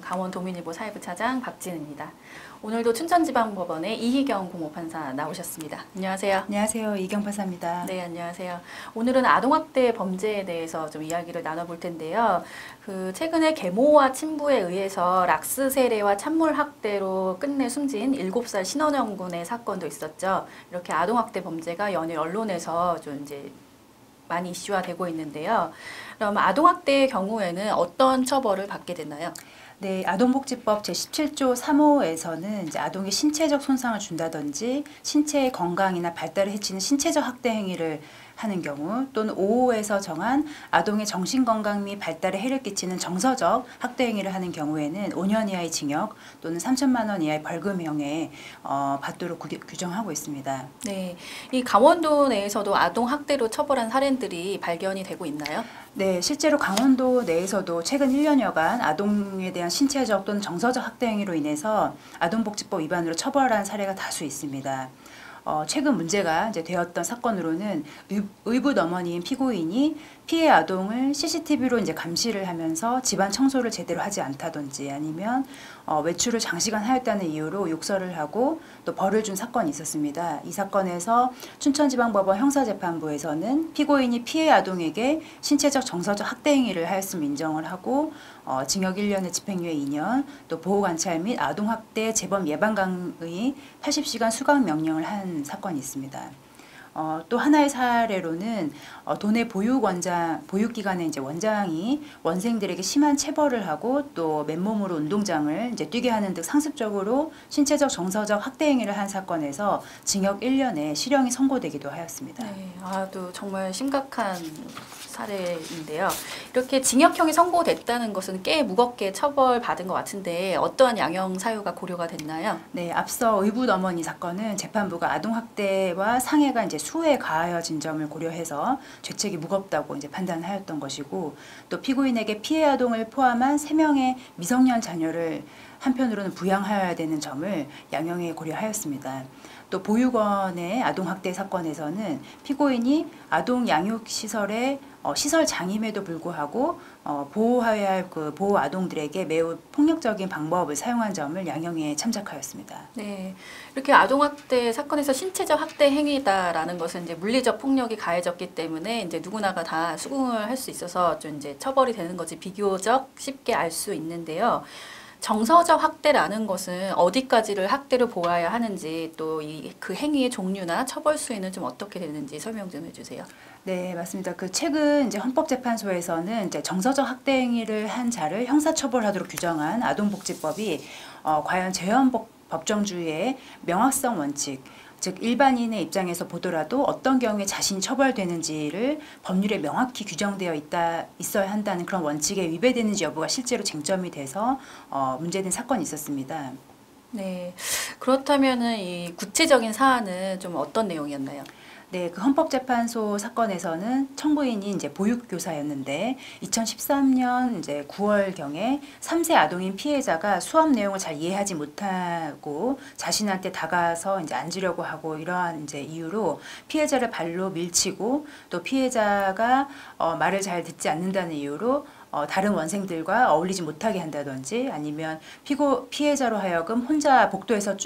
강원도민일보 사회부차장 박진입니다. 오늘도 춘천지방법원의 이희경 공보판사 나오셨습니다. 안녕하세요. 안녕하세요. 이희경 판사입니다. 네, 안녕하세요. 오늘은 아동학대 범죄에 대해서 좀 이야기를 나눠볼 텐데요. 최근에 계모와 친부에 의해서 락스 세례와 찬물 학대로 끝내 숨진 7살 신원영 군의 사건도 있었죠. 이렇게 아동학대 범죄가 연일 언론에서 좀 이제 많이 이슈화되고 있는데요. 그럼 아동학대의 경우에는 어떤 처벌을 받게 되나요? 네, 아동복지법 제17조 3호에서는 이제 아동의 신체적 손상을 준다든지 신체의 건강이나 발달을 해치는 신체적 학대 행위를 하는 경우, 또는 5호에서 정한 아동의 정신건강 및 발달에 해를 끼치는 정서적 학대 행위를 하는 경우에는 5년 이하의 징역 또는 3천만 원 이하의 벌금형에 받도록 규정하고 있습니다. 네, 이 강원도 내에서도 아동학대로 처벌한 사례들이 발견이 되고 있나요? 네, 실제로 강원도 내에서도 최근 1년여간 아동에 대한 신체적 또는 정서적 학대 행위로 인해서 아동복지법 위반으로 처벌한 사례가 다수 있습니다. 최근 문제가 이제 되었던 사건으로는 의붓 어머니인 피고인이 피해 아동을 CCTV로 이제 감시를 하면서 집안 청소를 제대로 하지 않다든지 아니면 외출을 장시간 하였다는 이유로 욕설을 하고 또 벌을 준 사건이 있었습니다. 이 사건에서 춘천지방법원 형사재판부에서는 피고인이 피해 아동에게 신체적 정서적 학대 행위를 하였음 인정을 하고 징역 1년에 집행유예 2년 또 보호관찰 및 아동학대 재범 예방 강의 80시간 수강 명령을 한 사건이 있습니다. 또 하나의 사례로는 도내 보육기관의 이제 원장이 원생들에게 심한 체벌을 하고 또 맨몸으로 운동장을 이제 뛰게 하는 등 상습적으로 신체적 정서적 학대 행위를 한 사건에서 징역 1년에 실형이 선고되기도 하였습니다. 네, 또 정말 심각한 사례인데요. 이렇게 징역형이 선고됐다는 것은 꽤 무겁게 처벌받은 것 같은데 어떠한 양형 사유가 고려가 됐나요? 네, 앞서 의붓 어머니 사건은 재판부가 아동학대와 상해가 이제 수에 가하여진 점을 고려해서 죄책이 무겁다고 이제 판단하였던 것이고, 또 피고인에게 피해 아동을 포함한 3명의 미성년 자녀를 한편으로는 부양하여야 되는 점을 양형에 고려하였습니다. 또 보육원의 아동학대 사건에서는 피고인이 아동 양육시설의 시설 장임에도 불구하고 보호해야 할 그 보호 아동들에게 매우 폭력적인 방법을 사용한 점을 양형에 참작하였습니다. 네, 이렇게 아동학대 사건에서 신체적 학대 행위다라는 것은 이제 물리적 폭력이 가해졌기 때문에 이제 누구나가 다 수긍을 할 수 있어서 좀 이제 처벌이 되는 것이 비교적 쉽게 알 수 있는데요. 정서적 학대라는 것은 어디까지를 학대를 보아야 하는지 또 그 행위의 종류나 처벌 수위는 좀 어떻게 되는지 설명 좀 해주세요. 네, 맞습니다. 최근 이제 헌법재판소에서는 이제 정서적 학대 행위를 한 자를 형사처벌하도록 규정한 아동복지법이 과연 재헌법정주의의 명확성 원칙, 즉 일반인의 입장에서 보더라도 어떤 경우에 자신이 처벌되는지를 법률에 명확히 규정되어 있어야 한다는 그런 원칙에 위배되는지 여부가 실제로 쟁점이 돼서 문제된 사건이 있었습니다. 네, 그렇다면은 이 구체적인 사안은 좀 어떤 내용이었나요? 네, 그 헌법재판소 사건에서는 청구인이 이제 보육교사였는데 2013년 이제 9월경에 3세 아동인 피해자가 수업 내용을 잘 이해하지 못하고 자신한테 다가서 이제 앉으려고 하고 이러한 이제 이유로 피해자를 발로 밀치고 또 피해자가 말을 잘 듣지 않는다는 이유로 다른 원생들과 어울리지 못하게 한다든지 아니면 피해자로 하여금 혼자 복도에서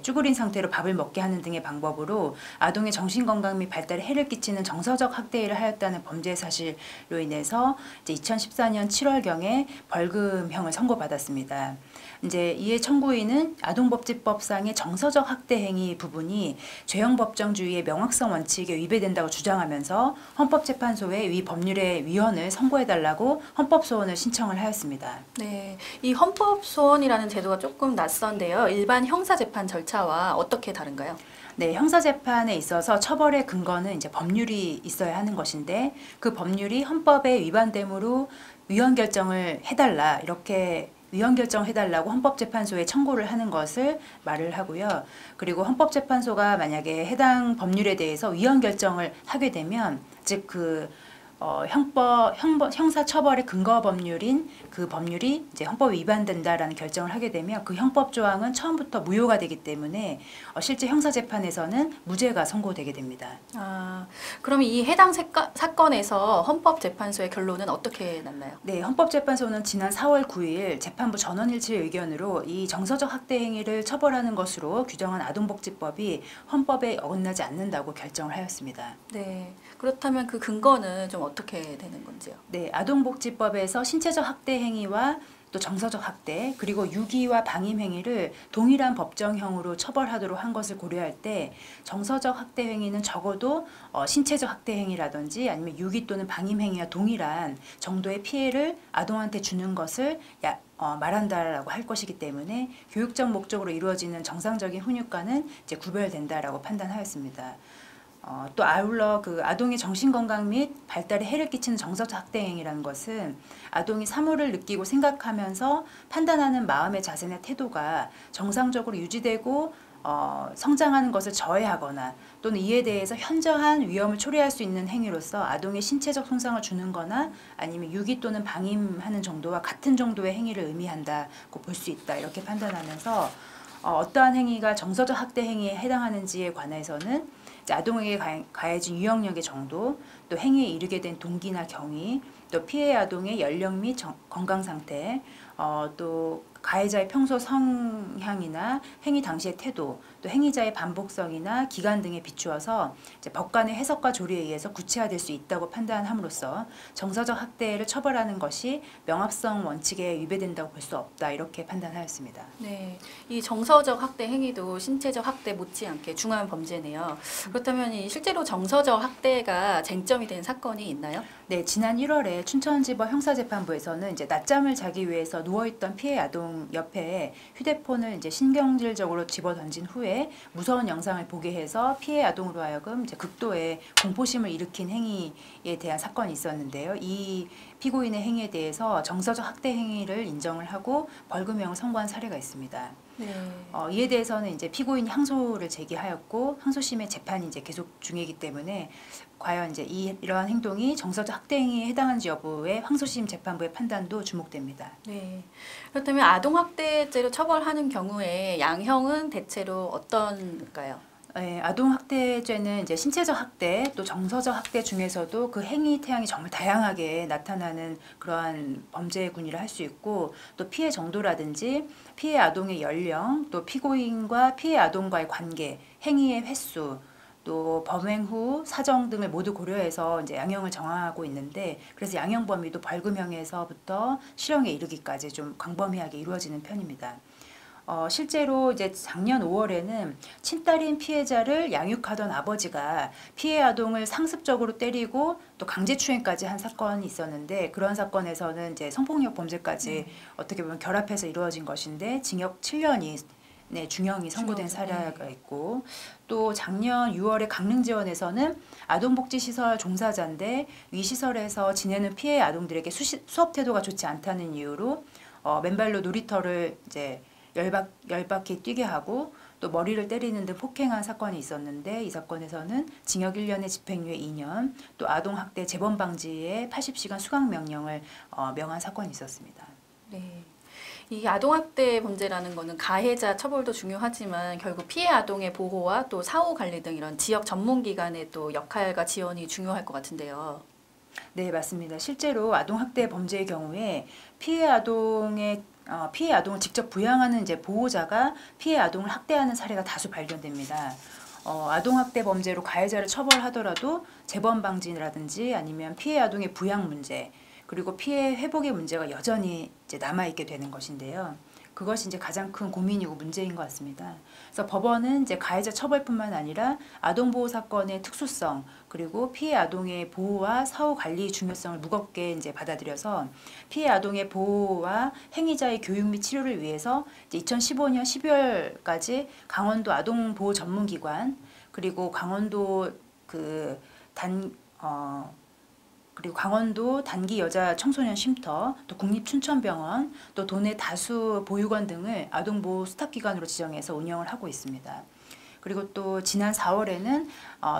쭈그린 상태로 밥을 먹게 하는 등의 방법으로 아동의 정신건강 및 발달에 해를 끼치는 정서적 학대를 하였다는 범죄 사실로 인해서 이제 2014년 7월경에 벌금형을 선고받았습니다. 이제 이에 청구인은 아동복지법상의 정서적 학대 행위 부분이 죄형법정주의의 명확성 원칙에 위배된다고 주장하면서 헌법재판소에 위 법률의 위헌을 선고해달라고 헌법소원을 신청을 하였습니다. 네, 이 헌법소원이라는 제도가 조금 낯선데요. 일반 형사재판 절차와 어떻게 다른가요? 네, 형사재판에 있어서 처벌의 근거는 이제 법률이 있어야 하는 것인데 그 법률이 헌법에 위반되므로 위헌 결정을 해달라 이렇게 위헌 결정해달라고 헌법재판소에 청구를 하는 것을 말을 하고요. 그리고 헌법재판소가 만약에 해당 법률에 대해서 위헌 결정을 하게 되면 즉 형사처벌의 근거 법률인 그 법률이 이제 헌법에 위반된다라는 결정을 하게 되면 그 형법 조항은 처음부터 무효가 되기 때문에 실제 형사재판에서는 무죄가 선고되게 됩니다. 아, 그럼 이 해당 사건에서 헌법재판소의 결론은 어떻게 났나요? 네, 헌법재판소는 지난 4월 9일 재판부 전원일치 의견으로 이 정서적 학대 행위를 처벌하는 것으로 규정한 아동복지법이 헌법에 어긋나지 않는다고 결정을 하였습니다. 네, 그렇다면 그 근거는 좀 어떻게 되는 건지요? 네, 아동복지법에서 신체적 학대 행위와 또 정서적 학대 그리고 유기와 방임 행위를 동일한 법정형으로 처벌하도록 한 것을 고려할 때 정서적 학대 행위는 적어도 신체적 학대 행위라든지 아니면 유기 또는 방임 행위와 동일한 정도의 피해를 아동한테 주는 것을 말한다라고 할 것이기 때문에 교육적 목적으로 이루어지는 정상적인 훈육과는 이제 구별된다라고 판단하였습니다. 또 아울러 그 아동의 정신건강 및 발달에 해를 끼치는 정서적 학대 행위라는 것은 아동이 사물을 느끼고 생각하면서 판단하는 마음의 자세나 태도가 정상적으로 유지되고 성장하는 것을 저해하거나 또는 이에 대해서 현저한 위험을 초래할 수 있는 행위로서 아동의 신체적 손상을 주는 거나 아니면 유기 또는 방임하는 정도와 같은 정도의 행위를 의미한다고 볼 수 있다 이렇게 판단하면서 어떠한 행위가 정서적 학대 행위에 해당하는지에 관해서는 아동에게 가해진 유형력의 정도, 또 행위에 이르게 된 동기나 경위, 또 피해 아동의 연령 및 건강 상태, 또 가해자의 평소 성향이나 행위 당시의 태도, 또 행위자의 반복성이나 기간 등에 비추어서 이제 법관의 해석과 조리에 의해서 구체화될 수 있다고 판단함으로써 정서적 학대를 처벌하는 것이 명합성 원칙에 위배된다고 볼 수 없다 이렇게 판단하였습니다. 네, 이 정서적 학대 행위도 신체적 학대 못지않게 중요한 범죄네요. 그렇다면 이 실제로 정서적 학대가 쟁점이 된 사건이 있나요? 네, 지난 1월에 춘천지법 형사재판부에서는 이제 낮잠을 자기 위해서 누워있던 피해 아동 옆에 휴대폰을 이제 신경질적으로 집어 던진 후에 무서운 영상을 보게 해서 피해 아동으로 하여금 이제 극도의 공포심을 일으킨 행위에 대한 사건이 있었는데요. 이 피고인의 행위에 대해서 정서적 학대 행위를 인정을 하고 벌금형을 선고한 사례가 있습니다. 네. 이에 대해서는 이제 피고인이 항소를 제기하였고 항소심의 재판이 이제 계속 중이기 때문에 과연 이제 이러한 행동이 정서적 학대 행위에 해당하는지 여부에 항소심 재판부의 판단도 주목됩니다. 네. 그렇다면 아동학대죄로 처벌하는 경우에 양형은 대체로 어떤가요? 네, 아동학대죄는 이제 신체적 학대 또 정서적 학대 중에서도 그 행위 태양이 정말 다양하게 나타나는 그러한 범죄군이라 할 수 있고 또 피해 정도라든지 피해 아동의 연령 또 피고인과 피해 아동과의 관계 행위의 횟수 또 범행 후 사정 등을 모두 고려해서 이제 양형을 정하고 있는데 그래서 양형 범위도 벌금형에서부터 실형에 이르기까지 좀 광범위하게 이루어지는 편입니다. 실제로 이제 작년 5월에는 친딸인 피해자를 양육하던 아버지가 피해 아동을 상습적으로 때리고 또 강제추행까지 한 사건이 있었는데 그런 사건에서는 이제 성폭력 범죄까지 어떻게 보면 결합해서 이루어진 것인데 징역 7년이 네, 중형이 선고된 사례가 있고 또 작년 6월에 강릉지원에서는 아동복지시설 종사자인데 위 시설에서 지내는 피해 아동들에게 수업 태도가 좋지 않다는 이유로 맨발로 놀이터를 이제 열바퀴 뛰게 하고 또 머리를 때리는 등 폭행한 사건이 있었는데 이 사건에서는 징역 1년에 집행유예 2년 또 아동학대 재범 방지에 80시간 수강명령을 명한 사건이 있었습니다. 네. 이 아동학대 범죄라는 거는 가해자 처벌도 중요하지만 결국 피해 아동의 보호와 또 사후 관리 등 이런 지역 전문기관의 또 역할과 지원이 중요할 것 같은데요. 네, 맞습니다. 실제로 아동학대 범죄의 경우에 피해 아동을 직접 부양하는 이제 보호자가 피해 아동을 학대하는 사례가 다수 발견됩니다. 아동학대 범죄로 가해자를 처벌하더라도 재범 방지라든지 아니면 피해 아동의 부양 문제 그리고 피해 회복의 문제가 여전히 이제 남아있게 되는 것인데요. 그것이 이제 가장 큰 고민이고 문제인 것 같습니다. 그래서 법원은 이제 가해자 처벌뿐만 아니라 아동보호 사건의 특수성 그리고 피해 아동의 보호와 사후 관리의 중요성을 무겁게 이제 받아들여서 피해 아동의 보호와 행위자의 교육 및 치료를 위해서 이제 2015년 12월까지 강원도 아동보호 전문기관 그리고 강원도 그리고 강원도 단기 여자 청소년 쉼터, 또 국립춘천병원, 또 도내 다수 보육원 등을 아동보호 스탑기관으로 지정해서 운영을 하고 있습니다. 그리고 또 지난 4월에는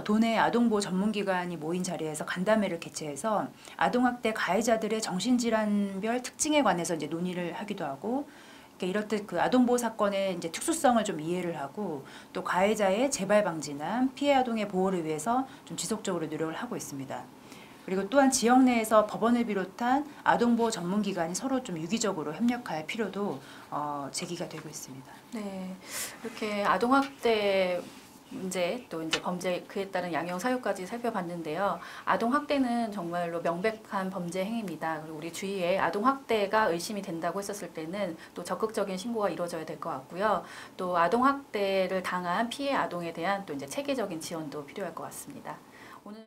도내 아동보호 전문기관이 모인 자리에서 간담회를 개최해서 아동학대 가해자들의 정신질환별 특징에 관해서 이제 논의를 하기도 하고, 이렇듯 그 아동보호 사건의 이제 특수성을 좀 이해를 하고, 또 가해자의 재발 방지나 피해 아동의 보호를 위해서 좀 지속적으로 노력을 하고 있습니다. 그리고 또한 지역 내에서 법원을 비롯한 아동보호 전문기관이 서로 좀 유기적으로 협력할 필요도 제기가 되고 있습니다. 네, 이렇게 아동학대 문제 또 이제 범죄 그에 따른 양형 사유까지 살펴봤는데요. 아동학대는 정말로 명백한 범죄 행위입니다. 그리고 우리 주위에 아동학대가 의심이 된다고 했었을 때는 또 적극적인 신고가 이루어져야 될 것 같고요. 또 아동학대를 당한 피해 아동에 대한 또 이제 체계적인 지원도 필요할 것 같습니다. 오늘